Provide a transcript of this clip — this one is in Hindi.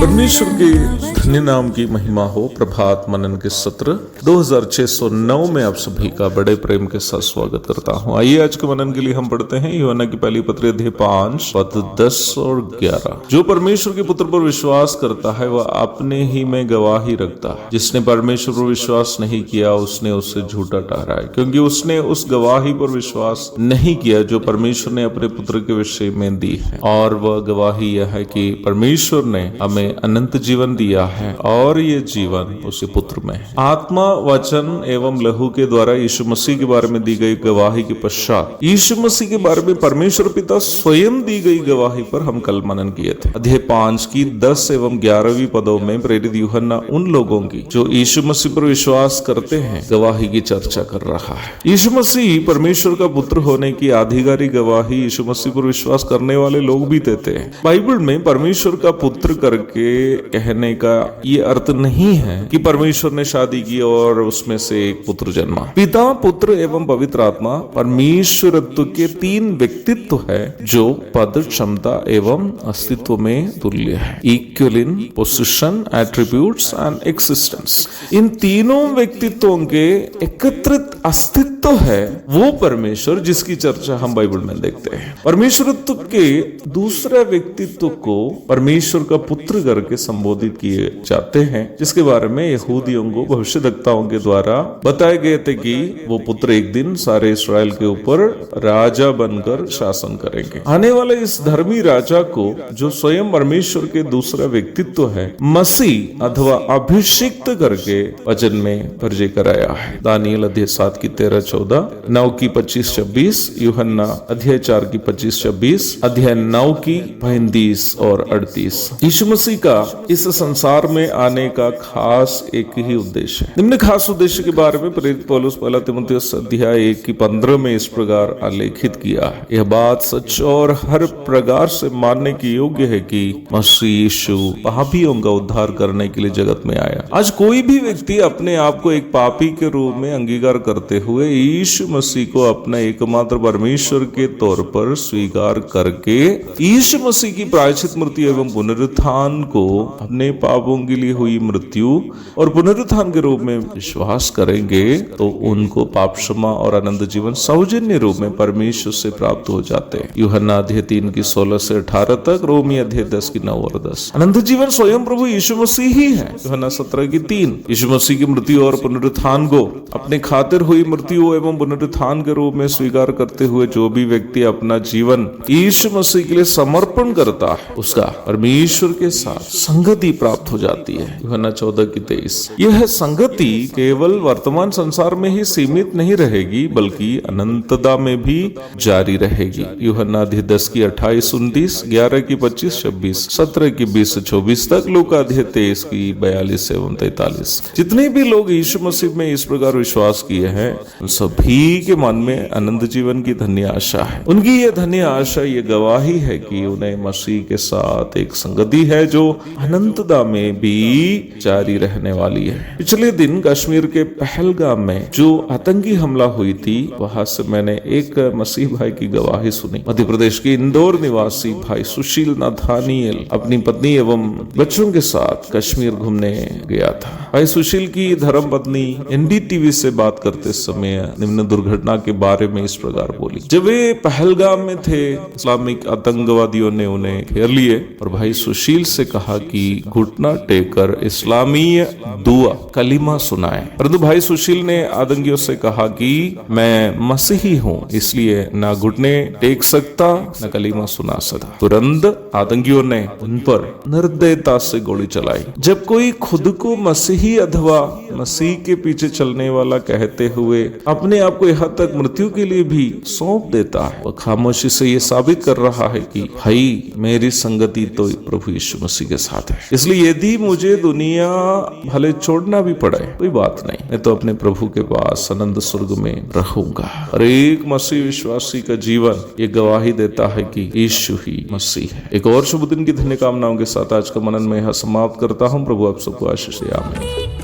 परमेश्वर के धन्य नाम की महिमा हो। प्रभात मनन के सत्र 2609 में आप सभी का बड़े प्रेम के साथ स्वागत करता हूं। आइए आज के मनन के लिए हम पढ़ते हैं यूहन्ना की पहली पत्री अध्याय 5 पद 10 और 11। जो परमेश्वर के पुत्र पर विश्वास करता है वह अपने ही में गवाही रखता है। जिसने परमेश्वर पर विश्वास नहीं किया उसने उससे झूठा ठहराया, क्योंकि उसने उस गवाही पर विश्वास नहीं किया जो परमेश्वर ने अपने पुत्र के विषय में दी है। और वह गवाही यह है कि परमेश्वर ने हमें अनंत जीवन दिया है और ये जीवन उसके पुत्र में है। आत्मा, वचन एवं लहू के द्वारा यीशु मसीह के बारे में दी गई गवाही के पश्चात यीशु मसीह के बारे में परमेश्वर पिता स्वयं दी गई गवाही पर हम कल मनन किए थे। अध्याय 5 की 10 एवं 11वीं पदों में प्रेरित यूहन्ना उन लोगों की जो यीशु मसीह पर विश्वास करते हैं गवाही की चर्चा कर रहा है। यीशु मसीह परमेश्वर का पुत्र होने की आधिकारिक गवाही यीशु मसीह पर विश्वास करने वाले लोग भी देते हैं। बाइबल में परमेश्वर का पुत्र करके कहने का ये अर्थ नहीं है कि परमेश्वर ने शादी की और उसमें से एक पुत्र जन्मा। पिता, पुत्र एवं पवित्र आत्मा परमेश्वरत्व के 3 व्यक्तित्व है जो पद, क्षमता एवं अस्तित्व में तुल्य है। Equal in position, attributes and existence. इन तीनों व्यक्तित्वों के एकत्रित अस्तित्व है वो परमेश्वर जिसकी चर्चा हम बाइबल में देखते हैं। परमेश्वरत्व के दूसरे व्यक्तित्व को परमेश्वर का पुत्र करके संबोधित किए जाते हैं, जिसके बारे में यहूदियों को भविष्यद्वक्ताओं के द्वारा बताए गए थे कि वो पुत्र एक दिन सारे इस्राएल के ऊपर राजा बनकर शासन करेंगे। आने वाले इस धर्मी राजा को जो स्वयं परमेश्वर के दूसरा व्यक्तित्व है मसीह अथवा अभिषिक्त करके वचन में परिचय कराया है। दानियल अध्याय 7 की 13-14, 9 की 25-26, यूहन्ना अध्याय 4 की 25-26, अध्याय 9 की 35 और 38। यीशु मसीह का इस संसार में आने का खास एक ही उद्देश्य है। निम्न खास उद्देश्य के बारे में प्रेरित पौलुस पहला तीमुथियुस अध्याय 1 की 15 में इस प्रकार आलेखित किया है। यह बात सच और हर प्रकार से मानने की योग्य है कि मसीह यीशु पापियों का उद्धार करने के लिए जगत में आया। आज कोई भी व्यक्ति अपने आप को एक पापी के रूप में अंगीकार करते हुए यीशु मसीह को अपना एकमात्र परमेश्वर के तौर पर स्वीकार करके यीशु मसीह की प्रायश्चित मृत्यु एवं पुनरुत्थान को अपने पापों के लिए हुई मृत्यु और पुनरुत्थान के रूप में विश्वास करेंगे तो उनको पाप क्षमा और अनंत जीवन सौजन्य रूप में परमेश्वर से प्राप्त हो जाते हैं। यूहन्ना अध्याय 3 की 16 से 18 तक, रोमी अध्याय 10 की 9 और 10। अनंत जीवन स्वयं प्रभु यीशु मसीह ही है। यूहन्ना 17 की 3। यीशु मसीह की मृत्यु और पुनरुत्थान को अपने खातिर हुई मृत्यु एवं पुनरुत्थान के रूप में स्वीकार करते हुए जो भी व्यक्ति अपना जीवन यीशु मसीह के लिए समर्पण करता है उसका परमेश्वर के साथ संगति प्राप्त हो जाती है। यूहन्ना 14 की 23। यह संगति केवल वर्तमान संसार में ही सीमित नहीं रहेगी बल्कि अनंतता में भी जारी रहेगी। यूहन्ना अध्याय 10 की 28-29, 11 की 25-26, 17 की 20-24 तक, लूका अध्याय 23 की 42 एवं 43। जितने भी लोग यीशु मसीह में इस प्रकार विश्वास किए हैं सभी के मन में अनंत जीवन की धन्य आशा है। उनकी यह धन्य आशा ये गवाही है कि उन्हें मसीह के साथ एक संगति है जो अनंतता में भी जारी रहने वाली है। पिछले दिन कश्मीर के पहलगाम में जो आतंकी हमला हुई थी वहां से मैंने एक मसीह भाई की गवाही सुनी। मध्य प्रदेश के इंदौर निवासी भाई सुशील नाथानियल अपनी पत्नी एवं बच्चों के साथ कश्मीर घूमने गया था। भाई सुशील की धर्म पत्नी NDTV से बात करते समय निम्न दुर्घटना के बारे में इस प्रकार बोली। जब वे पहलगाम में थे इस्लामिक आतंकवादियों ने उन्हें घेर लिए और भाई सुशील से कहा कि घुटना टेककर इस्लामीय दुआ कलीमा सुनाए, परंतु भाई सुशील ने आतंकियों से कहा कि मैं मसीही हूँ, इसलिए ना घुटने टेक सकता न कलीमा सुना सकता। तुरंत आतंकियों ने उन पर निर्दयता से गोली चलाई। जब कोई खुद को मसीही अथवा मसीह के पीछे चलने वाला कहते हुए अपने आप को यहाँ तक मृत्यु के लिए भी सौंप देता है, वह खामोशी से ये साबित कर रहा है कि भाई मेरी संगति तो प्रभु यीशु मसीह के साथ है, इसलिए यदि मुझे दुनिया भले छोड़ना भी पड़े कोई बात नहीं, मैं तो अपने प्रभु के पास अनंत स्वर्ग में रहूंगा। और एक मसीह विश्वासी का जीवन ये गवाही देता है कि यीशु ही मसीह है। एक और शुभ दिन की धन्य कामनाओं के साथ आज का मनन में यहाँ समाप्त करता हूँ। प्रभु आप सबको आशीष दे। आमीन।